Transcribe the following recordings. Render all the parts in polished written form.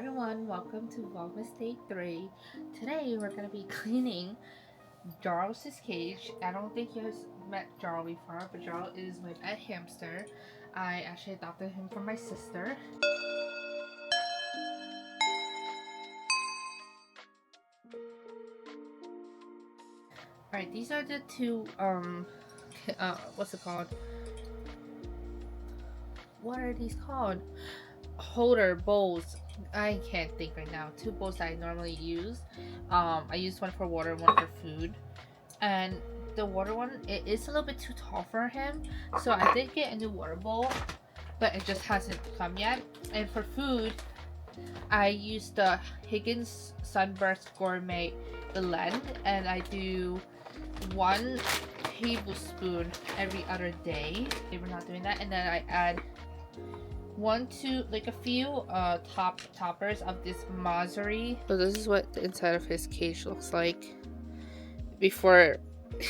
everyone, welcome to Vlogmas Day 3. Today we're going to be cleaning Jarl's cage. I don't think you guys met Jarl before, but Jarl is my pet hamster. I actually adopted him from my sister. Alright, these are the two, what's it called? What are these called? Holder bowls. I can't think right now. Two bowls that I normally use. I use one for water, one for food. And the water one, it is a little bit too tall for him, so I did get a new water bowl, but it just hasn't come yet. And for food, I use the Higgins Sunburst Gourmet blend, and I do 1 tablespoon every other day. We're not doing that, and then I add a few toppers of this Masery. So this is what the inside of his cage looks like before.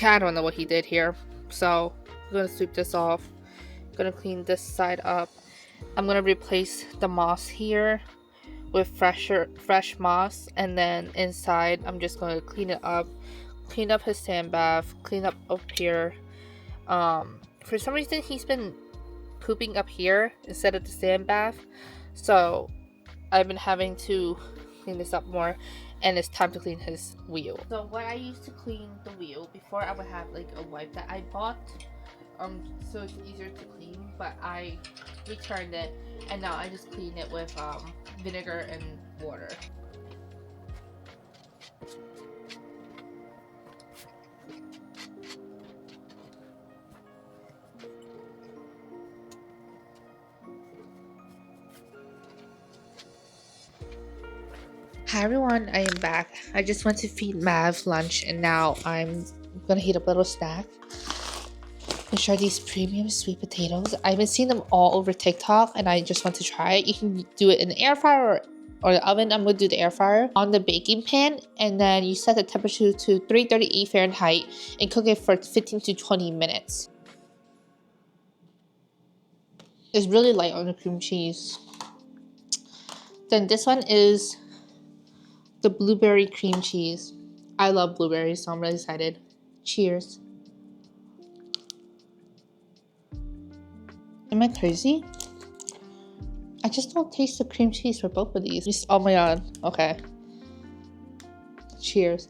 I don't know what he did here, so I'm gonna sweep this off. I'm gonna clean this side up. I'm gonna replace the moss here with fresh moss, and then inside I'm just gonna clean it up, clean up his sand bath, clean up here. For some reason he's been pooping up here instead of the sand bath, so I've been having to clean this up more, and it's time to clean his wheel. So what I used to clean the wheel, before I would have like a wipe that I bought, so it's easier to clean, but I returned it, and now I just clean it with vinegar and water. Hi everyone, I am back. I just went to feed Mav lunch, and now I'm gonna heat up a little snack. And try these premium sweet potatoes. I've been seeing them all over TikTok, and I just want to try it. You can do it in the air fryer or the oven. I'm gonna do the air fryer on the baking pan, and then you set the temperature to 338 Fahrenheit and cook it for 15 to 20 minutes. It's really light on the cream cheese. Then this one is the blueberry cream cheese. I love blueberries, so I'm really excited. Cheers. Am I crazy? I just don't taste the cream cheese for both of these. Oh my god. Okay. Cheers.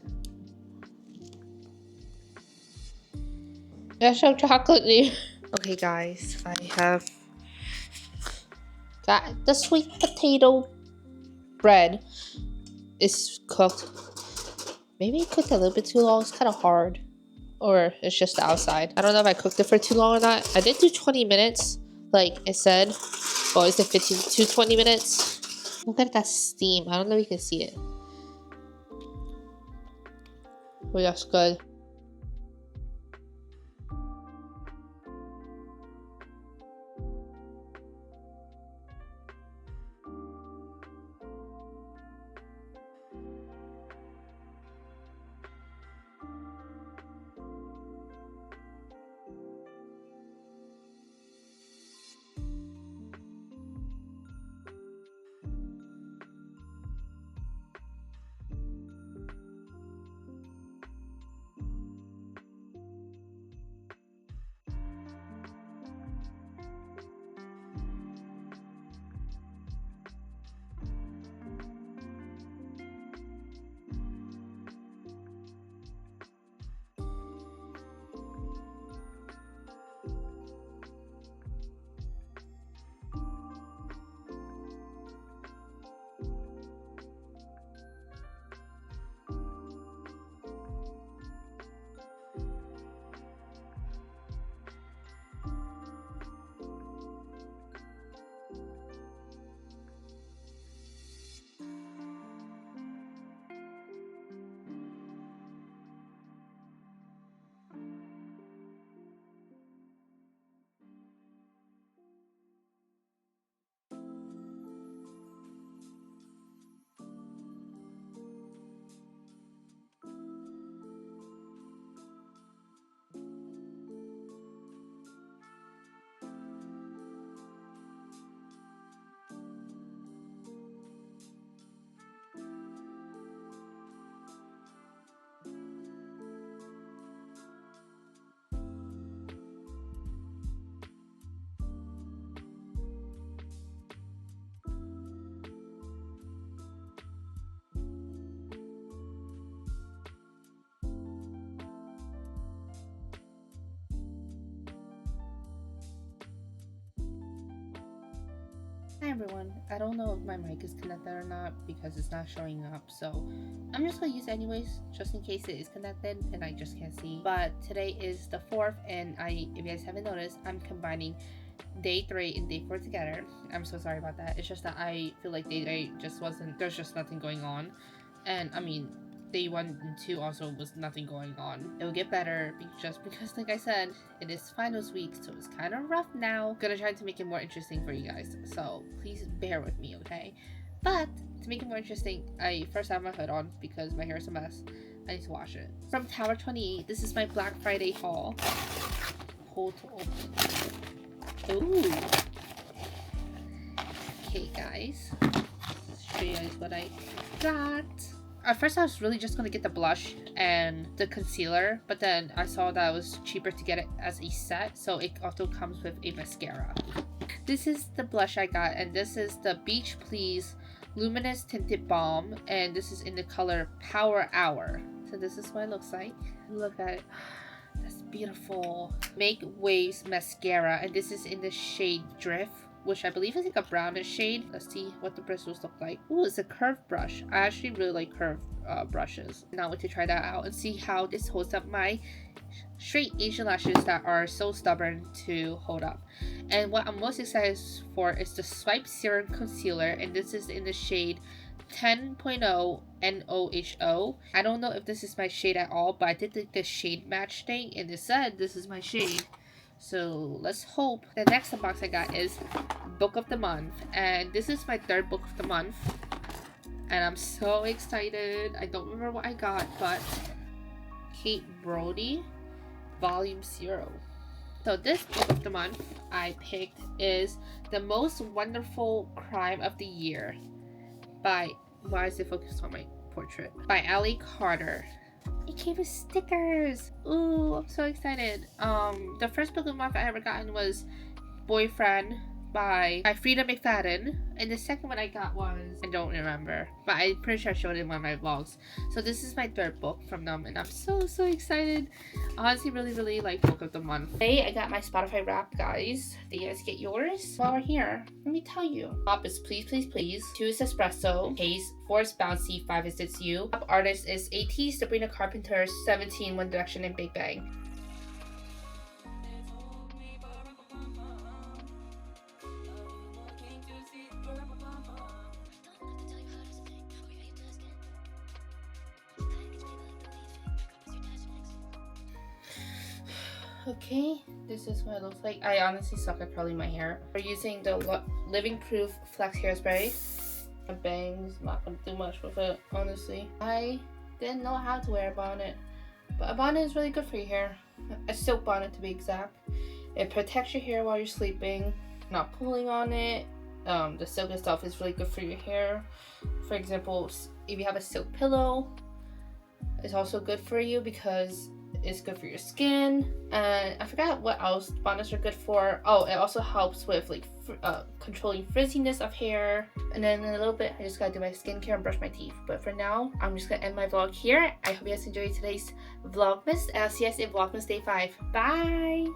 That's so chocolatey. Okay guys, I have got the sweet potato bread. It's cooked. Maybe it cooked a little bit too long. It's kind of hard. Or it's just the outside. I don't know if I cooked it for too long or not. I did do 20 minutes, like it said. Well, it's 15 to 20 minutes. Look at that steam. I don't know if you can see it. Oh, that's good. Hi everyone, I don't know if my mic is connected or not because it's not showing up, so I'm just gonna use it anyways, just in case it is connected and I just can't see. But today is the 4th, and if you guys haven't noticed, I'm combining day 3 and day 4 together. I'm so sorry about that. It's just that I feel like day 3 just wasn't, there's just nothing going on, and I mean day 1 and 2 also was nothing going on. It will get better just because, like I said, it is finals week, so it's kind of rough now. I'm gonna try to make it more interesting for you guys, so please bear with me, okay? But to make it more interesting, I first have my hood on because my hair is a mess. I need to wash it. From Tower 28, this is my Black Friday haul. Hold to open. Ooh. Okay, guys. Let's show you guys what I got. At first I was really just gonna get the blush and the concealer, but then I saw that it was cheaper to get it as a set, so it also comes with a mascara. This is the blush I got, and this is the Beach Please Luminous Tinted Balm, and this is in the color Power Hour. So this is what it looks like. Look at it. That's beautiful. Make Waves Mascara, and this is in the shade Drift, which I believe is like a brownish shade. Let's see what the bristles look like. Ooh, it's a curved brush. I actually really like curved brushes. Now I want to try that out and see how this holds up my straight Asian lashes that are so stubborn to hold up. And what I'm most excited for is the Swipe Serum Concealer, and this is in the shade 10.0 NOHO. I don't know if this is my shade at all, but I did the shade match thing and it said this is my shade. So let's hope. The next box I got is Book of the Month, and this is my 3rd book of the month, and I'm so excited. I don't remember what I got, but Kate Brody Volume 0. So this book of the month I picked is The Most Wonderful Crime of the Year by, why is it focused on my portrait? By Ali Carter. It came with stickers. Ooh, I'm so excited. The first book of the month I ever gotten was Boyfriend by Frida McFadden, and the second one I got was, I don't remember, but I'm pretty sure I showed it in one of my vlogs. So this is my 3rd book from them, and I'm so excited. I honestly really like book of the month. Today I got my Spotify Wrapped, guys. Did you guys get yours? While we're here, let me tell you. Top is Please Please Please, 2 is Espresso, Case, 4 is Bouncy, 5 is It's You. Top artist is AT, Sabrina Carpenter, 17, One Direction, and Big Bang. Okay, this is what it looks like. I honestly suck at curling my hair. We're using the Living Proof Flex Hairspray. My bangs, not gonna do much with it, honestly. I didn't know how to wear a bonnet, but a bonnet is really good for your hair. A silk bonnet to be exact. It protects your hair while you're sleeping, not pulling on it. The silk itself is really good for your hair. For example, if you have a silk pillow, it's also good for you because it's good for your skin. And I forgot what else bonnets are good for. Oh, it also helps with like controlling frizziness of hair. And then in a little bit I just gotta do my skincare and brush my teeth. But for now, I'm just gonna end my vlog here. I hope you guys enjoyed today's Vlogmas, and I'll see you guys in Vlogmas Day 5. Bye!